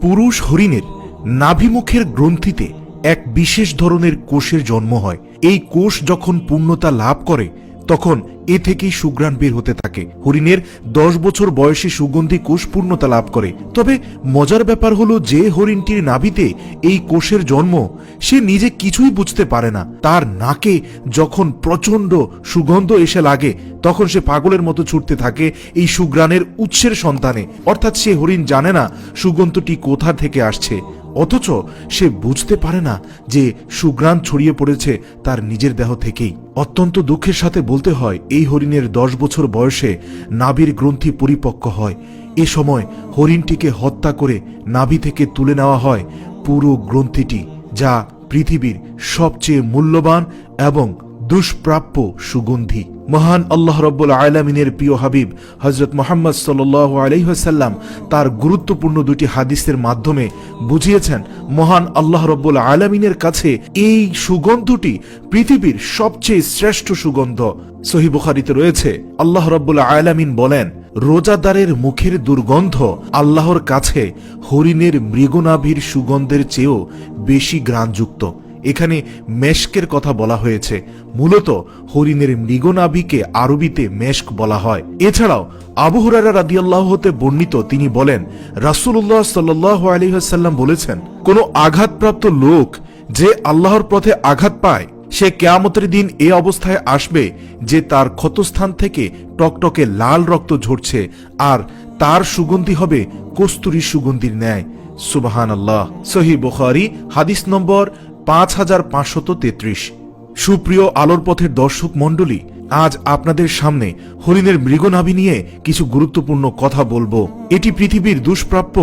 পুরুষ হরিণের নাভিমুখের গ্রন্থিতে এক বিশেষ ধরনের কোষের জন্ম হয়। এই কোষ যখন পূর্ণতা লাভ করে তখন এ থেকেই সুঘ্রাণ বের হতে থাকে। হরিণের 10 বছর বয়সে সুগন্ধি কোষ পূর্ণতা লাভ করে। তবে মজার ব্যাপার হলো, যে হরিণটির নাভিতে এই কোষের জন্ম সে নিজে কিছুই বুঝতে পারে না। তার নাকে যখন প্রচন্ড সুগন্ধ এসে লাগে তখন সে পাগলের মতো ছুটতে থাকে এই সুঘ্রাণের উৎসের সন্ধানে। অর্থাৎ সে হরিণ জানে না সুগন্ধটি কোথা থেকে আসছে, অথচ সে বুঝতে পারে না যে সুঘ্রাণ ছড়িয়ে পড়েছে তার নিজের দেহ থেকেই। অত্যন্ত দুঃখের সাথে বলতে হয়, এই হরিণের 10 বছর বয়সে নাভির গ্রন্থি পরিপক্ক হয়। এ সময় হরিণটিকে হত্যা করে নাভি থেকে তুলে নেওয়া হয় পুরো গ্রন্থিটি, যা পৃথিবীর সবচেয়ে মূল্যবান এবং দুষ্প্রাপ্য সুগন্ধি। মহান আল্লাহ রাব্বুল আলামিনের প্রিয় হাবিব হযরত মুহাম্মদ সাল্লাল্লাহু আলাইহি ওয়াসাল্লাম তার গুরুত্বপূর্ণ দুটি হাদিসের মাধ্যমে বুঝিয়েছেন, মহান আল্লাহ রাব্বুল আলামিনের কাছে এই সুগন্ধটি পৃথিবীর সবচেয়ে শ্রেষ্ঠ সুগন্ধ। সহিহ বুখারীতে রয়েছে, আল্লাহ রাব্বুল আলামিন বলেন, রোজাদারের মুখের দুর্গন্ধ আল্লাহর কাছে হরিণের মৃগনাভির সুগন্ধের চেয়েও বেশি ঘ্রাণযুক্ত। এখানে মেশকের কথা বলা হয়েছে। মূলত হরিণের মৃগনাভিকে আরবিতে মেশক বলা হয়। এছাড়াও আবু হুরায়রা রাদিয়াল্লাহু হতে বর্ণিত, তিনি বলেন, রাসূলুল্লাহ সাল্লাল্লাহু আলাইহি ওয়াসাল্লাম বলেছেন, কোন আঘাতপ্রাপ্ত লোক যে আল্লাহর পথে আঘাত পায় সে কিয়ামতের দিন এ অবস্থায় আসবে যে তার ক্ষতস্থান থেকে টকটকে লাল রক্ত ঝরছে, আর তার সুগন্ধি হবে কস্তুরীর সুগন্ধির ন্যায়। সুবহানাল্লাহ। সহিহ বুখারী হাদিস নম্বর 5533। সুপ্রিয় আলোর পথের দর্শক মণ্ডলী, আজ আপনাদের সামনে হরিণের মৃগনাভি নিয়ে কিছু গুরুত্বপূর্ণ কথা বলবো। এটি পৃথিবীর দুষ্প্রাপ্য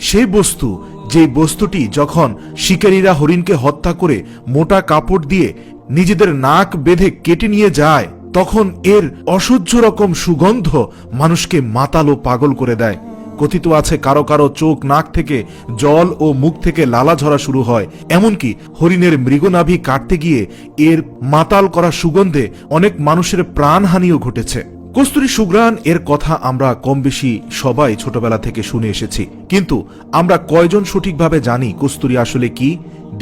সেই বস্তু, যে বস্তুটি যখন শিকারীরা হরিণকে হত্যা করে মোটা কাপড় দিয়ে নিজেদের নাক বেঁধে কেটে নিয়ে যায় তখন এর অসহ্য রকম সুগন্ধ মানুষকে মাতাল ও পাগল করে দেয়। কথিত আছে, কারো কারো চোখ নাক থেকে জল ও মুখ থেকে লালা ঝরা শুরু হয়। এমনকি হরিণের মৃগনাভি কাটতে গিয়ে এর মাতাল করা সুগন্ধে অনেক মানুষের প্রাণহানিও ঘটেছে। কস্তুরী সুঘ্রাণ এর কথা আমরা কম বেশি সবাই ছোটবেলা থেকে শুনে এসেছি, কিন্তু আমরা কয়জন সঠিকভাবে জানি কস্তুরী আসলে কি,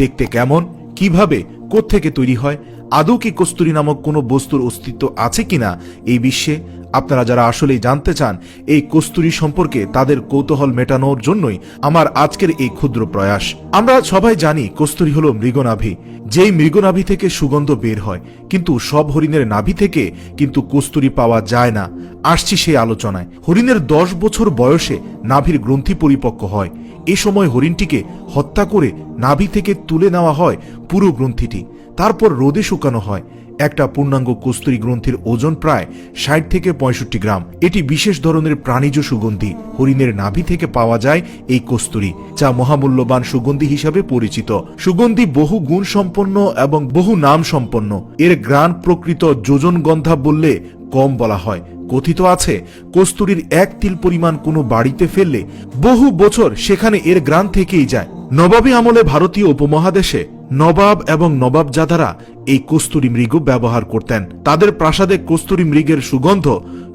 দেখতে কেমন, কিভাবে, কোত্থেকে তৈরি হয়, আদৌ কি কস্তুরী নামক কোনো বস্তুর অস্তিত্ব আছে কিনা এই বিশ্বে? আপনারা যারা আসলেই জানতে চান এই কস্তুরী সম্পর্কে, তাদের কৌতূহল মেটানোর জন্যই আমার আজকের এই ক্ষুদ্র প্রয়াস। আমরা সবাই জানি কস্তুরী হলো মৃগনাভি, যেই মৃগনাভি থেকে সুগন্ধ বের হয়, কিন্তু সব হরিণের নাভি থেকে কিন্তু কস্তুরী পাওয়া যায় না। আসছি সেই আলোচনায়। হরিণের 10 বছর বয়সে নাভির গ্রন্থি পরিপক্ক হয়। এ সময় হরিণটিকে হত্যা করে নাভি থেকে তুলে নেওয়া হয় পুরো গ্রন্থিটি, তারপর রোদে শুকানো হয়। একটা পূর্ণাঙ্গ কস্তুরী গ্রন্থির ওজন প্রায় 60 থেকে 65 গ্রাম। এটি বিশেষ ধরনের প্রাণীজ সুগন্ধি। হরিণের নাভি থেকে পাওয়া যায় এই কস্তুরী, যা মহামূল্যবান সুগন্ধি হিসাবে পরিচিত। সুগন্ধি বহু গুণ সম্পন্ন এবং বহু নাম সম্পন্ন। এর ঘ্রাণ প্রকৃত যোজনগন্ধা বললে কম বলা হয়। কথিত আছে, কস্তুরীর 1 তিল পরিমাণ কোনো বাড়িতে ফেললে বহু বছর সেখানে এর ঘ্রাণ থেকেই যায়। নবাবী আমলে ভারতীয় উপমহাদেশে নবাব এবং নবাবজাদারা এই কস্তুরী মৃগ ব্যবহার করতেন। তাদের প্রাসাদে কস্তুরী মৃগের সুগন্ধ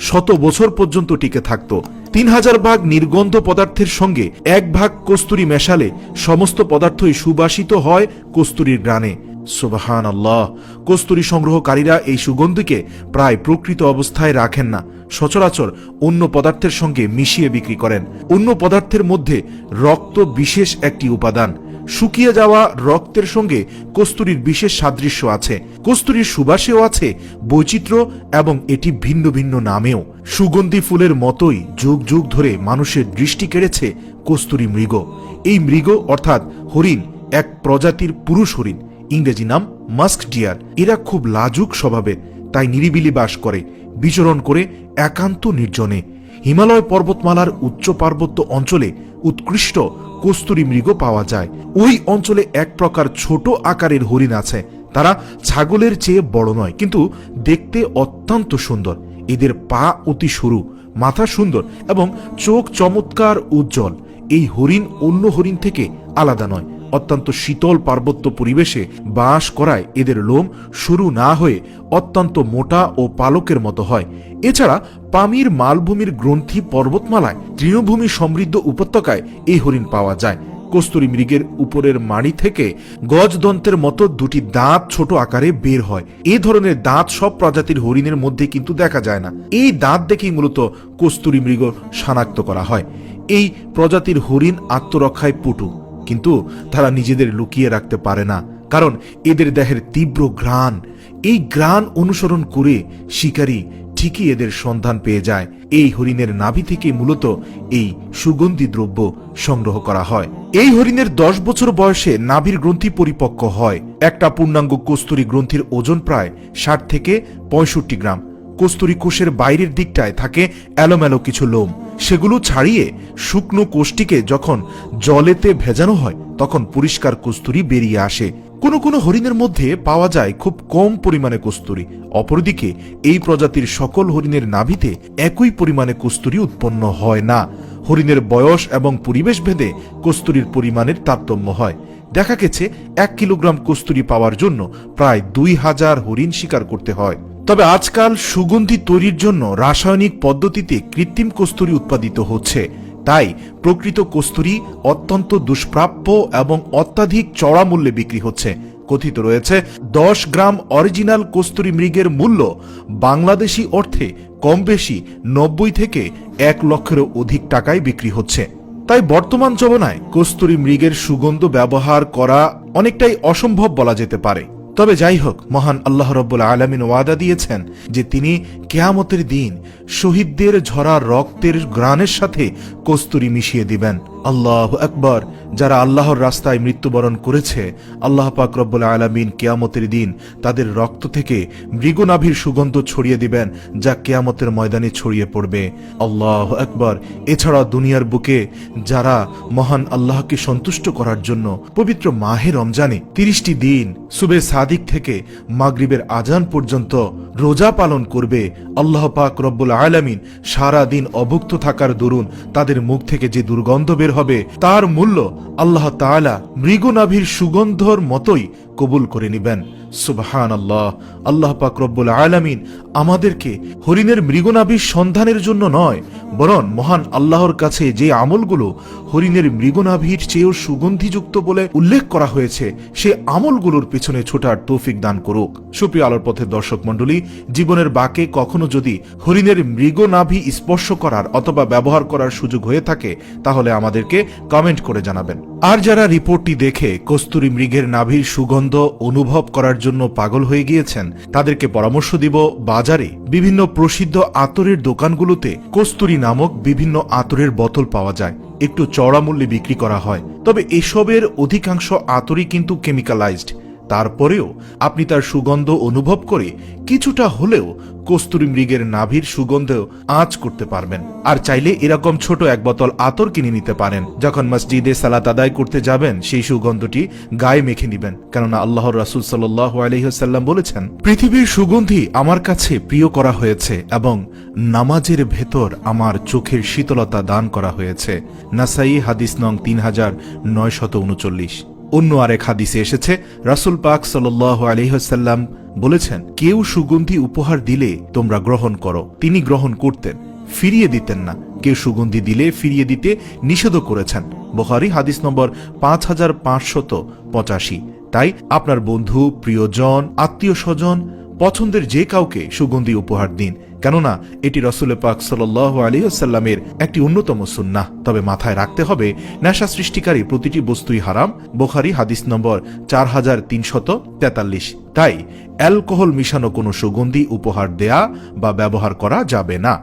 100 বছর পর্যন্ত টিকে থাকত। 3000 ভাগ নির্গন্ধ পদার্থের সঙ্গে 1 ভাগ কস্তুরী মেশালে সমস্ত পদার্থই সুবাসিত হয় কস্তুরীর ঘ্রাণে। সুবহানাল্লাহ। কস্তুরী সংগ্রহকারীরা এই সুগন্ধিকে প্রায় প্রকৃত অবস্থায় রাখেন না, সচরাচর অন্য পদার্থের সঙ্গে মিশিয়ে বিক্রি করেন। অন্য পদার্থের মধ্যে রক্ত বিশেষ একটি উপাদান। শুকিয়ে যাওয়া রক্তের সঙ্গে কস্তুরীর বিশেষ সাদৃশ্য আছে। কস্তুরীর সুবাসেও আছে বৈচিত্র্য, এবং এটি ভিন্ন ভিন্ন নামেও। সুগন্ধি ফুলের মতোই যুগ যুগ ধরে মানুষের দৃষ্টি কেড়েছে কস্তুরী মৃগ। এই মৃগ অর্থাৎ হরিণ এক প্রজাতির পুরুষ হরিণ, ইংরেজি নাম মাস্ক ডিয়ার। এরা খুব লাজুক স্বভাবের, তাই নিরিবিলি বাস করে, বিচরণ করে একান্ত নির্জনে। হিমালয় পর্বতমালার উচ্চ পার্বত্য অঞ্চলে উৎকৃষ্ট কস্তুরী মৃগ পাওয়া যায়। ওই অঞ্চলে এক প্রকার ছোট আকারের হরিণ আছে। তারা ছাগলের চেয়ে বড় নয়, কিন্তু দেখতে অত্যন্ত সুন্দর। এদের পা অতি সরু, মাথা সুন্দর এবং চোখ চমৎকার উজ্জ্বল। এই হরিণ অন্য হরিণ থেকে আলাদা নয়, অত্যন্ত শীতল পার্বত্য পরিবেশে বাস করায় এদের লোম সরু না হয়ে অত্যন্ত মোটা ও পালকের মতো হয়। এছাড়া পামির মালভূমির গ্রন্থি পর্বতমালায় তৃণভূমি সমৃদ্ধ উপত্যকায় এই হরিণ পাওয়া যায়। কস্তুরী মৃগের উপরের মাড়ি থেকে গজদন্তের মতো দুটি দাঁত ছোট আকারে বের হয়। এই ধরনের দাঁত সব প্রজাতির হরিণের মধ্যে কিন্তু দেখা যায় না। এই দাঁত দেখেই মূলত কস্তুরী মৃগ শনাক্ত করা হয়। এই প্রজাতির হরিণ আত্মরক্ষায় পটু, কিন্তু তারা নিজেদের লুকিয়ে রাখতে পারে না, কারণ এদের দেহের তীব্র ঘ্রাণ। এই ঘ্রাণ অনুসরণ করে শিকারী ঠিকই এদের সন্ধান পেয়ে যায়। এই হরিণের নাভি থেকে মূলত এই সুগন্ধি দ্রব্য সংগ্রহ করা হয়। এই হরিণের 10 বছর বয়সে নাভির গ্রন্থি পরিপক্ক হয়। একটা পূর্ণাঙ্গ কস্তুরী গ্রন্থির ওজন প্রায় 60 থেকে 65 গ্রাম। কস্তুরী কোষের বাইরের দিকটায় থাকে এলোমেলো কিছু লোম। সেগুলো ছাড়িয়ে শুকনো কোষটিকে যখন জলেতে ভেজানো হয় তখন পরিষ্কার কস্তুরী বেরিয়ে আসে। কোনো কোনো হরিণের মধ্যে পাওয়া যায় খুব কম পরিমাণে কস্তুরী। অপরদিকে এই প্রজাতির সকল হরিণের নাভিতে একই পরিমাণে কস্তুরী উৎপন্ন হয় না। হরিণের বয়স এবং পরিবেশ ভেদে কস্তুরীর পরিমাণের তারতম্য হয়। দেখা গেছে 1 কিলোগ্রাম কস্তুরী পাওয়ার জন্য প্রায় 2000 হরিণ শিকার করতে হয়। তবে আজকাল সুগন্ধি তৈরির জন্য রাসায়নিক পদ্ধতিতে কৃত্রিম কস্তুরী উৎপাদিত হচ্ছে। তাই প্রকৃত কস্তুরী অত্যন্ত দুষ্প্রাপ্য এবং অত্যাধিক চড়া মূল্যে বিক্রি হচ্ছে। কথিত রয়েছে 10 গ্রাম অরিজিনাল কস্তুরী মৃগের মূল্য বাংলাদেশি অর্থে কম বেশি 90 থেকে 1 লক্ষেরও অধিক টাকায় বিক্রি হচ্ছে। তাই বর্তমান জমানায় কস্তুরী মৃগের সুগন্ধ ব্যবহার করা অনেকটাই অসম্ভব বলা যেতে পারে। তবে যাই হোক, মহান আল্লাহ রাব্বুল আলামিন ওয়াদা দিয়েছেন যে তিনি কিয়ামতের দিন শহীদদের ঝরা রক্তের ঘ্রাণের সাথে কস্তুরী মিশিয়ে দিবেন। আল্লাহু আকবার। যারা আল্লাহর রাস্তায় মৃত্যুবরণ করেছে, আল্লাহ পাক রব্বুল আলামিন কিয়ামতের দিন তাদের রক্ত থেকে মৃগনাভির সুগন্ধ ছড়িয়ে দিবেন, যা কিয়ামতের ময়দানে ছড়িয়ে পড়বে। আল্লাহু আকবার। এছাড়া দুনিয়ার বুকে যারা মহান আল্লাহকে সন্তুষ্ট করার জন্য পবিত্র মাহে রমজানে 30টি দিন সুবে সাদিক থেকে মাগরিবের আজান পর্যন্ত রোজা পালন করবে, আল্লাহ পাক রব্বুল আলামিন সারা দিন অভুক্ত থাকার দরুন তাদের মুখ থেকে যে দুর্গন্ধ বের হবে তার মূল্য আল্লাহ তাআলা মৃগনাভির সুগন্ধর মতোই কবুল করে নেবেন। সুবহানাল্লাহ। আল্লাহ পাক রব্বুল আলামিন আমাদেরকে হরিণের মৃগনাভির সন্ধানের জন্য নয়, বরং মহান আল্লাহর কাছে যে আমলগুলো হরিণের মৃগনাভির চেয়েও সুগন্ধিযুক্ত বলে উল্লেখ করা হয়েছে সে আমলগুলোর পেছনে ছোটার তৌফিক দান করুক। সুপ্রিয় আলোর পথের দর্শক মণ্ডলী, জীবনের বাঁকে কখনো যদি হরিণের মৃগনাভি স্পর্শ করার অথবা ব্যবহার করার সুযোগ হয়ে থাকে তাহলে আমাদেরকে কমেন্ট করে জানাবেন। আর যারা রিপোর্টটি দেখে কস্তুরী মৃগের নাভির সুগন্ধ অনুভব করার জন্য পাগল হয়ে গিয়েছেন তাদেরকে পরামর্শ দিব, বাজারে বিভিন্ন প্রসিদ্ধ আতরের দোকানগুলোতে কস্তুরী নামক বিভিন্ন আতরের বোতল পাওয়া যায়। একটু চড়া মূল্যে বিক্রি করা হয়, তবে এসবের অধিকাংশ আতরই কিন্তু কেমিক্যালাইজড। তারপরেও আপনি তার সুগন্ধ অনুভব করে কিছুটা হলেও কস্তুরী মৃগের নাভির সুগন্ধেও আঁচ করতে পারবেন। আর চাইলে এরকম ছোট 1 বোতল আতর কিনে নিতে পারেন। যখন মসজিদে সালাত আদায় করতে যাবেন সেই সুগন্ধটি গায়ে মেখে নেবেন, কেননা আল্লাহর রাসূল সাল্লাল্লাহু আলাইহি ওয়াসাল্লাম বলেছেন, পৃথিবীর সুগন্ধি আমার কাছে প্রিয় করা হয়েছে এবং নামাজের ভেতর আমার চোখের শীতলতা দান করা হয়েছে। নাসাই হাদিস নং 3939। অন্য আরেক হাদিসে এসেছে, রাসূল পাক সাল্লাল্লাহু আলাইহি ওয়াসাল্লাম বলেছেন, কেউ সুগন্ধি উপহার দিলে তোমরা গ্রহণ করো। তিনি গ্রহণ করতেন, ফিরিয়ে দিতেন না। কেউ সুগন্ধি দিলে ফিরিয়ে দিতে নিষেধ করেছেন। বুখারী হাদিস নম্বর 5585। তাই আপনার বন্ধু, প্রিয়জন, আত্মীয় স্বজন, পছন্দের যে কাউকে সুগন্ধি উপহার দিন, কেননা এটি রাসূল পাক সাল্লাল্লাহু আলাইহি ওয়াসাল্লামের একটি অন্যতম সুন্নাহ। তবে মাথায় রাখতে হবে, নেশা সৃষ্টিকারী প্রতিটি বস্তুই হারাম। বুখারী হাদিস নম্বর 4343। তাই অ্যালকোহল মিশানো কোনো সুগন্ধি উপহার দেয়া বা ব্যবহার করা যাবে না।